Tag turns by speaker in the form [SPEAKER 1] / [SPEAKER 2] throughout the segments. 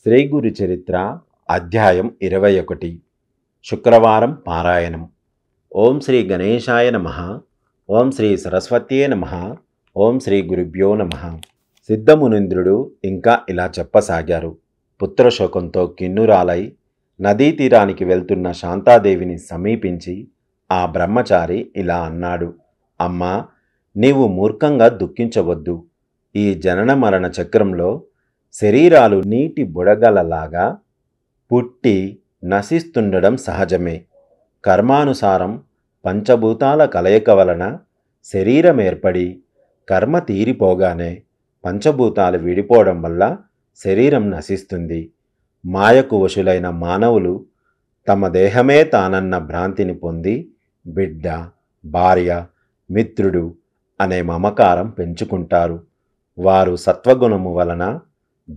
[SPEAKER 1] శ్రీ గురు చరిత్ర అధ్యాయం 21 శుక్రవారం పారాయణం. ఓం శ్రీ గణేశాయ నమః. ఓం శ్రీ సరస్వత్యే నమః. ఓం శ్రీ గురుభ్యో నమః. సిద్ధమునింద్రుడు ఇంకా ఇలా చెప్పసాగారు. పుత్రశోకంతో కిన్నురాలై నదీ తీరానికి వెళ్తున్న శాంతాదేవిని సమీపించి ఆ బ్రహ్మచారి ఇలా అన్నాడు. అమ్మా, నీవు మూర్ఖంగా దుఃఖించవద్దు. ఈ జనన మరణ చక్రంలో శరీరాలు నీటి బుడగలలాగా పుట్టి నశిస్తుండడం సహజమే. కర్మానుసారం పంచభూతాల కలయిక వలన శరీరం ఏర్పడి కర్మ తీరిపోగానే పంచభూతాలు విడిపోవడం వల్ల శరీరం నశిస్తుంది. మాయకు వశులైన మానవులు తమ దేహమే తానన్న భ్రాంతిని పొంది బిడ్డ, భార్య, మిత్రుడు అనే మమకారం పెంచుకుంటారు. వారు సత్వగుణము వలన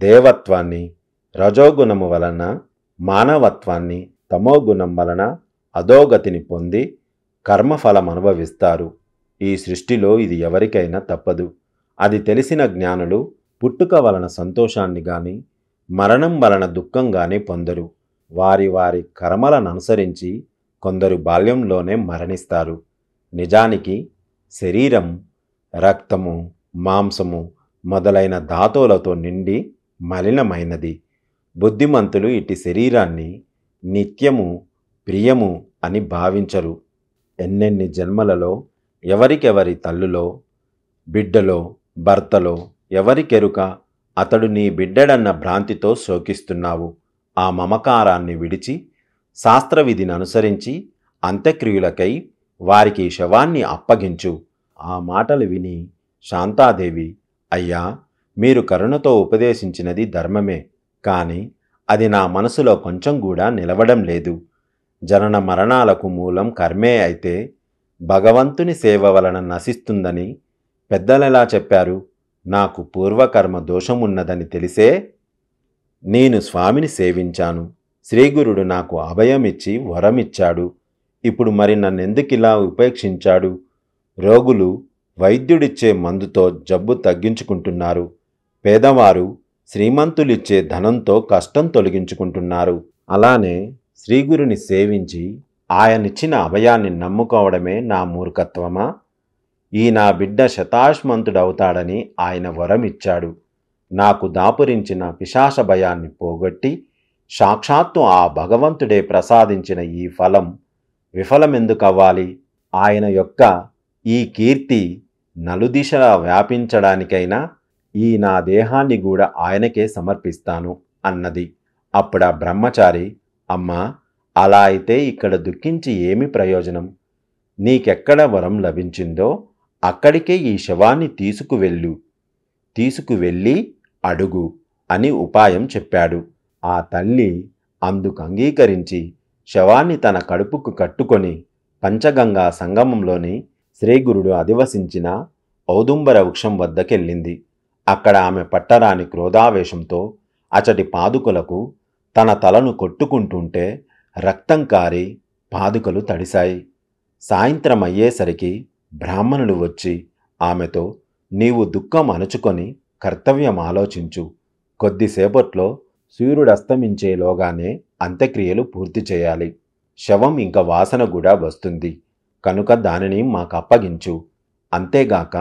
[SPEAKER 1] దేవత్వాన్ని, రజోగుణము వలన మానవత్వాన్ని, తమోగుణం వలన అధోగతిని పొంది కర్మఫలం అనుభవిస్తారు. ఈ సృష్టిలో ఇది ఎవరికైనా తప్పదు. అది తెలిసిన జ్ఞానులు పుట్టుక వలన సంతోషాన్ని గాని, మరణం వలన దుఃఖం గాని పొందరు. వారి వారి కర్మలను అనుసరించి కొందరు బాల్యంలోనే మరణిస్తారు. నిజానికి శరీరం రక్తము, మాంసము మొదలైన ధాతువులతో నిండి మలినమైనది. బుద్ధిమంతులు ఇటు శరీరాన్ని నిత్యము, ప్రియము అని భావించరు. ఎన్నెన్ని జన్మలలో ఎవరికెవరి తల్లులో, బిడ్డలో, భర్తలో ఎవరికెరుక అతడు నీ బిడ్డడన్న భ్రాంతితో శోకిస్తున్నావు. ఆ మమకారాన్ని విడిచి శాస్త్రవిధిని అనుసరించి అంత్యక్రియలకై వారికి శవాన్ని అప్పగించు. ఆ మాటలు విని శాంతాదేవి, అయ్యా, మీరు కరుణతో ఉపదేశించినది ధర్మమే, కానీ అది నా మనసులో కొంచెం కూడా నిలవడం లేదు. జనన మరణాలకు మూలం కర్మే అయితే భగవంతుని సేవ వలన నశిస్తుందని పెద్దలెలా చెప్పారు? నాకు పూర్వకర్మ దోషమున్నదని తెలిసే నేను స్వామిని సేవించాను. శ్రీగురుడు నాకు అభయమిచ్చి వరమిచ్చాడు. ఇప్పుడు మరి నన్నెందుకిలా ఉపేక్షించాడు? రోగులు వైద్యుడిచ్చే మందుతో జబ్బు తగ్గించుకుంటున్నారు. పేదవారు శ్రీమంతులిచ్చే ధనంతో కష్టం తొలగించుకుంటున్నారు. అలానే శ్రీగురుని సేవించి ఆయనిచ్చిన అభయాన్ని నమ్ముకోవడమే నా మూర్ఖత్వమా? ఈ నా బిడ్డ శతాశ్మంతుడవుతాడని ఆయన వరమిచ్చాడు. నాకు దాపురించిన పిశాచ భయాన్ని పోగొట్టి సాక్షాత్తు ఆ భగవంతుడే ప్రసాదించిన ఈ ఫలం విఫలమెందుకవ్వాలి? ఆయన యొక్క ఈ కీర్తి నలుదిశలా వ్యాపించడానికైనా ఈ నా దేహాన్ని కూడా ఆయనకే సమర్పిస్తాను అన్నది. అప్పుడా బ్రహ్మచారి, అమ్మా, అలా అయితే ఇక్కడ దుఃఖించి ఏమి ప్రయోజనం? నీకెక్కడ వరం లభించిందో అక్కడికే ఈ శవాన్ని తీసుకువెళ్ళి అడుగు అని ఉపాయం చెప్పాడు. ఆ తల్లి అందుకు అంగీకరించి శవాన్ని తన కడుపుకు కట్టుకొని పంచగంగా సంగమంలోని శ్రీగురుడు అధివసించిన ఔదుంబర వృక్షం వద్దకెళ్ళింది. అక్కడ ఆమె పట్టరాని క్రోధావేశంతో అచటి పాదుకలకు తన తలను కొట్టుకుంటుంటే రక్తం కారి పాదుకలు తడిశాయి. సాయంత్రం అయ్యేసరికి బ్రాహ్మణుడు వచ్చి ఆమెతో, నీవు దుఃఖం అణుచుకొని కర్తవ్యం ఆలోచించు. కొద్దిసేపట్లో సూర్యుడస్తమించేలోగానే అంత్యక్రియలు పూర్తి చేయాలి. శవం ఇంక వాసన కూడా వస్తుంది కనుక దానిని మాకప్పగించు. అంతేగాక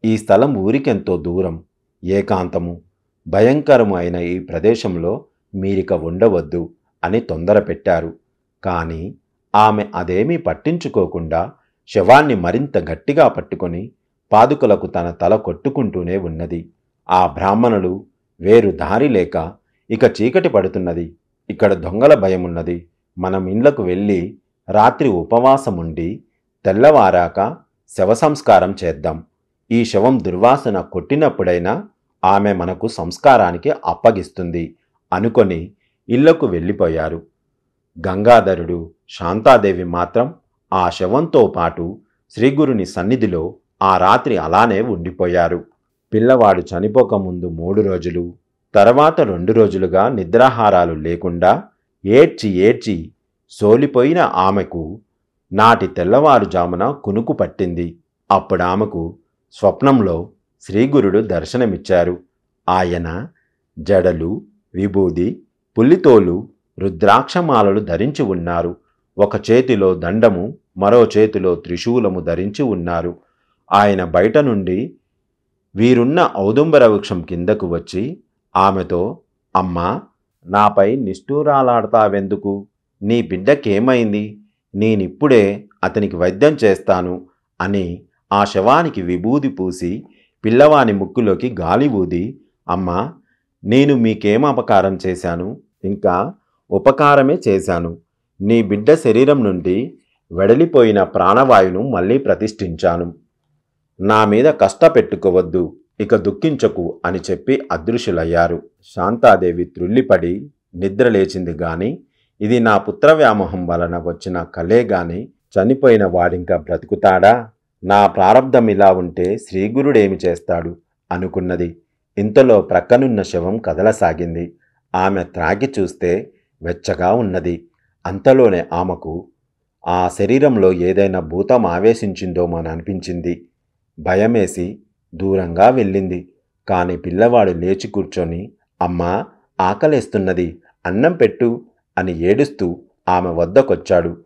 [SPEAKER 1] ఈ స్థలం ఊరికెంతో దూరం, ఏకాంతము, భయంకరము అయిన ఈ ప్రదేశంలో మీరిక ఉండవద్దు అని తొందర పెట్టారు. కానీ ఆమె అదేమీ పట్టించుకోకుండా శవాన్ని మరింత గట్టిగా పట్టుకొని పాదుకలకు తన తల కొట్టుకుంటూనే ఉన్నది. ఆ బ్రాహ్మణులు వేరు దారి లేక, ఇక చీకటి పడుతున్నది, ఇక్కడ దొంగల భయమున్నది, మనం ఇండ్లకు వెళ్ళి రాత్రి ఉపవాసముండి తెల్లవారాక శవ సంస్కారం చేద్దాం. ఈ శవం దుర్వాసన కొట్టినప్పుడైనా ఆమె మనకు సంస్కారానికి అప్పగిస్తుంది అనుకొని ఇళ్లకు వెళ్ళిపోయారు. గంగాధరుడు, శాంతాదేవి మాత్రం ఆ శవంతో పాటు శ్రీగురుని సన్నిధిలో ఆ రాత్రి అలానే ఉండిపోయారు. పిల్లవాడు చనిపోకముందు 3 రోజులు, తర్వాత 2 రోజులుగా నిద్రాహారాలు లేకుండా ఏడ్చి సోలిపోయిన ఆమెకు నాటి తెల్లవారుజామున కునుకు పట్టింది. అప్పుడామెకు స్వప్నంలో శ్రీగురుడు దర్శనమిచ్చారు. ఆయన జడలు, విభూది, పులితోలు రుద్రాక్షమాలలు ధరించి ఉన్నారు. ఒక చేతిలో దండము, మరో చేతిలో త్రిశూలము ధరించి ఉన్నారు. ఆయన బయట నుండి వీరున్న ఔదుంబర వృక్షం కిందకు వచ్చి ఆమెతో, అమ్మా, నాపై నిష్ఠూరాలాడతావెందుకు? నీ బిడ్డకేమైంది? నేనిప్పుడే అతనికి వైద్యం చేస్తాను అని ఆ శవానికి విభూది పూసి పిల్లవాని ముక్కులోకి గాలి ఊది, అమ్మా, నేను మీకేం అపకారం చేశాను? ఇంకా ఉపకారమే చేశాను. నీ బిడ్డ శరీరం నుండి వెడలిపోయిన ప్రాణవాయువును మళ్ళీ ప్రతిష్ఠించాను. నా మీద కష్టపెట్టుకోవద్దు, ఇక దుఃఖించకు అని చెప్పి అదృశ్యులయ్యారు. శాంతాదేవి త్రుళ్ళిపడి నిద్రలేచింది గాని, ఇది నా పుత్ర వ్యామోహం వలన వచ్చిన కలే గాని చనిపోయిన వాడింకా బ్రతుకుతాడా? నా ప్రారబ్ధం ఇలా ఉంటే శ్రీగురుడేమి చేస్తాడు అనుకున్నది. ఇంతలో ప్రక్కనున్న శవం కదలసాగింది. ఆమె త్రాగి చూస్తే వెచ్చగా ఉన్నది. అంతలోనే ఆమెకు ఆ శరీరంలో ఏదైనా భూతం ఆవేశించిందోమోననిపించింది. భయమేసి దూరంగా వెళ్ళింది. కాని పిల్లవాడు లేచి కూర్చొని, అమ్మా, ఆకలేస్తున్నది, అన్నం పెట్టు అని ఏడుస్తూ ఆమె వద్దకొచ్చాడు.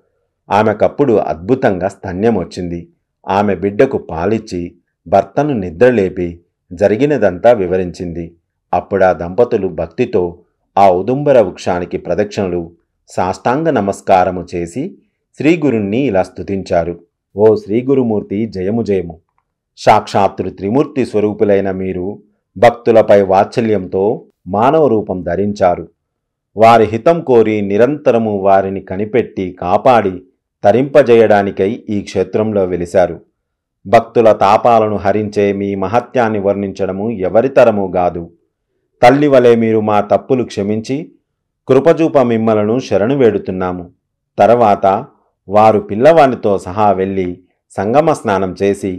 [SPEAKER 1] ఆమెకప్పుడు అద్భుతంగా స్తన్యం వచ్చింది. ఆమె బిడ్డకు పాలిచ్చి భర్తను నిద్రలేపి జరిగినదంతా వివరించింది. అప్పుడా దంపతులు భక్తితో ఆ ఔదుంబర వృక్షానికి ప్రదక్షిణలు, సాష్టాంగ నమస్కారము చేసి శ్రీగురుణ్ణి ఇలా స్తుతించారు. ఓ శ్రీగురుమూర్తి, జయము జయము. సాక్షాత్తు త్రిమూర్తి స్వరూపులైన మీరు భక్తులపై వాత్సల్యంతో మానవ రూపం ధరించారు. వారి హితం కోరి నిరంతరము వారిని కనిపెట్టి కాపాడి తరింపజేయడానికై ఈ క్షేత్రంలో వెలిశారు. భక్తుల తాపాలను హరించే మీ మహత్యాన్ని వర్ణించడము ఎవరితరము గాదు. తల్లి వలె మీరు మా తప్పులు క్షమించి కృపజూప మిమ్మలను శరణు వేడుతున్నాము. తర్వాత వారు పిల్లవానితో సహా వెళ్ళి సంగమ స్నానం చేసి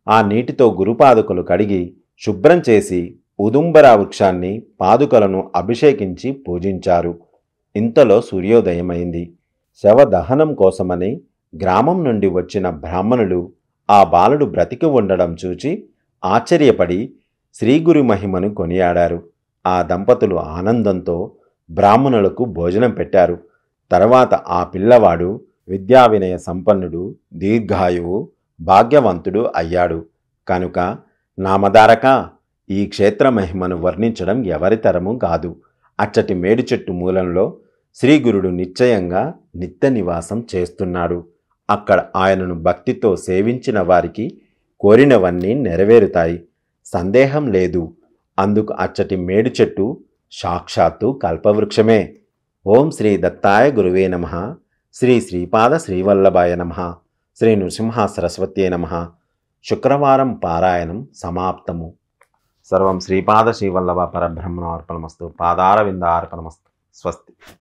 [SPEAKER 1] ఆ నీటితో గురుపాదుకలు కడిగి శుభ్రం చేసి ఉదుంబర వృక్షాన్ని పాదుకలను అభిషేకించి పూజించారు. ఇంతలో సూర్యోదయమైంది. శవదహనం కోసమని గ్రామం నుండి వచ్చిన బ్రాహ్మణులు ఆ బాలుడు బ్రతికి ఉండడం చూచి ఆశ్చర్యపడి శ్రీగురు మహిమను కొనియాడారు. ఆ దంపతులు ఆనందంతో బ్రాహ్మణులకు భోజనం పెట్టారు. తర్వాత ఆ పిల్లవాడు విద్యా వినయ సంపన్నుడు, దీర్ఘాయువు, భాగ్యవంతుడు అయ్యాడు. కనుక నామధారక, ఈ క్షేత్ర మహిమను వర్ణించడం ఎవరితరము కాదు. అచ్చటి మేడి చెట్టు మూలంలో శ్రీగురుడు నిశ్చయంగా నిత్య నివాసం చేస్తున్నాడు. అక్కడ ఆయనను భక్తితో సేవించిన వారికి కోరినవన్నీ నెరవేరుతాయి, సందేహం లేదు. అందుకు అచ్చటి మేడి చెట్టు సాక్షాత్తు కల్పవృక్షమే. ఓం శ్రీ దత్తాయ గురువే నమః. శ్రీ శ్రీపాద శ్రీవల్లభాయ నమః. శ్రీ నృసింహ సరస్వత్యే నమః. శుక్రవారం పారాయణం సమాప్తము. సర్వం శ్రీపాద శ్రీవల్లభ పరబ్రహ్మణార్పణమస్తు. పాదారవిందార్పణమస్తు. స్వస్తి.